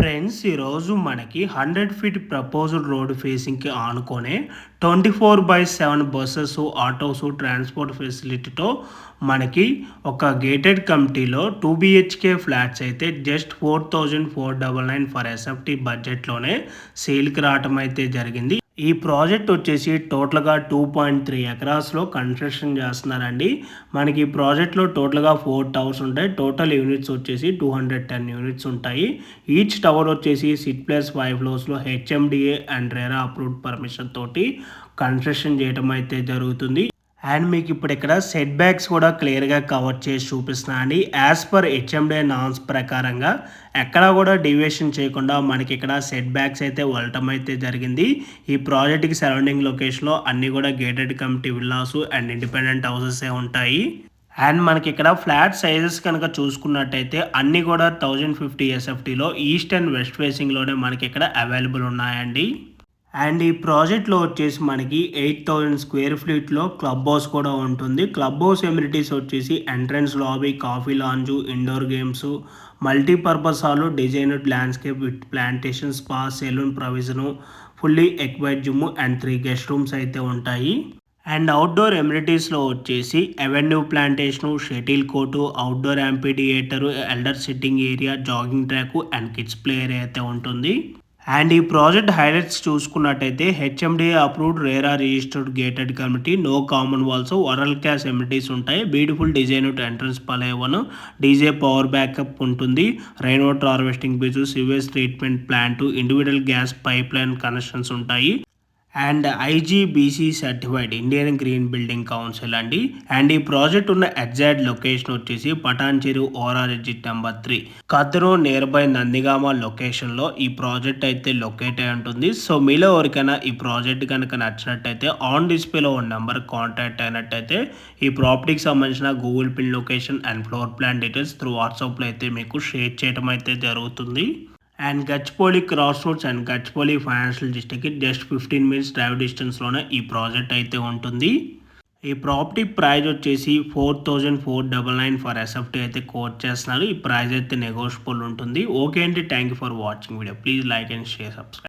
Friends ఈరోజు మనకి 100 feet proposed road ఫేసింగ్కి ఆనుకొనే 24/7 బస్సెస్ ఆటోస్ ట్రాన్స్పోర్ట్ ఫెసిలిటీతో మనకి ఒక గేటెడ్ కమిటీలో 2 బిహెచ్కే ఫ్లాట్స్ అయితే జస్ట్ 4,499 ఫర్ ఎస్ఎఫ్టీ బడ్జెట్లోనే సేల్కి రావటం అయితే జరిగింది. ఈ ప్రాజెక్ట్ వచ్చేసి టోటల్గా 2.3 ఎకరాస్లో కన్స్ట్రక్షన్ చేస్తున్నారండి. మనకి ఈ ప్రాజెక్ట్లో టోటల్గా 4 టవర్స్ ఉంటాయి. టోటల్ యూనిట్స్ వచ్చేసి 210 యూనిట్స్ ఉంటాయి. ఈచ్ టవర్ వచ్చేసి 6+5 ఫ్లోర్స్లో HMDA and RERA approved permission తోటి కన్స్ట్రక్షన్ చేయడం అయితే జరుగుతుంది. అండ్ మీకు ఇప్పుడు ఇక్కడ సెట్ బ్యాక్స్ కూడా క్లియర్గా కవర్ చేసి చూపిస్తున్నా అండి. యాజ్ పర్ హెచ్ఎండిఏ నామ్స్ ప్రకారంగా ఎక్కడా కూడా డీవియేషన్ చేయకుండా మనకి ఇక్కడ సెట్ బ్యాక్స్ అయితే వెళ్ళటం అయితే జరిగింది. ఈ ప్రాజెక్ట్కి సరౌండింగ్ లొకేషన్లో అన్నీ కూడా gated committee villas and independent houses ఉంటాయి. అండ్ మనకి ఇక్కడ ఫ్లాట్ సైజెస్ కనుక చూసుకున్నట్టయితే అన్నీ కూడా 1050 ఎస్ఎఫ్టీలో ఈస్ట్ అండ్ వెస్ట్ ఫేసింగ్లోనే మనకి ఇక్కడ అవైలబుల్ ఉన్నాయండి. అండ్ ఈ ప్రాజెక్ట్లో వచ్చేసి మనకి 8,000 స్క్వేర్ ఫీట్లో క్లబ్ హౌస్ కూడా ఉంటుంది. క్లబ్ హౌస్ ఎమ్యూనిటీస్ వచ్చేసి entrance lobby, coffee lounge, indoor games, multipurpose hall, designer landscape with plantation, spa, salon provision, fully equipped gym and 3 guest rooms అయితే ఉంటాయి. అండ్ అవుట్డోర్ ఎమ్యూనిటీస్లో వచ్చేసి avenue plantation, shuttle court, outdoor amphitheatre, elder sitting area, jogging track and kids play area అయితే ఉంటుంది. And ఈ project highlights చూసుకున్నట్టయితే HMDA approved RERA registered gated community, no common walls, world cash amenities ఉంటాయి, beautiful designed entrance pavilion, DG power backup ఉంటుంది, rain water harvesting bridge, sewage treatment plant, individual gas pipeline connections ఉంటాయి. And IGBC certified Indian Green Building Council అండి. And ఈ project ఉన్న exact location వచ్చేసి Patancheru ORR exit number 3 కద్రో near by Nandigama లొకేషన్లో ఈ project అయితే లొకేట్ అయి ఉంటుంది. సో మీలో ఎవరికైనా ఈ ప్రాజెక్ట్ కనుక నచ్చినట్టయితే ఆన్ డిస్ప్లేలో ఉన్న నెంబర్ కాంటాక్ట్ అయినట్టయితే ఈ ప్రాపర్టీకి సంబంధించిన Google pin location and floor plan details through వాట్సాప్లో అయితే మీకు షేర్ చేయడం అయితే జరుగుతుంది. And Gachibowli cross roads and Gachibowli financial డిస్ట్రిక్ట్కి జస్ట్ 15 మినిట్స్ డ్రైవ్ డిస్టెన్స్లోనే ఈ ప్రాజెక్ట్ అయితే ఉంటుంది. ఈ ప్రాపర్టీ ప్రైస్ వచ్చేసి 4,499 ఫర్ ఎస్ఎఫ్టీ అయితే కోట్ చేస్తున్నారు. ఈ ప్రైస్ అయితే నెగోషియబుల్ ఉంటుంది. ఓకే అండి, thank you for watching video. Please like and share, subscribe.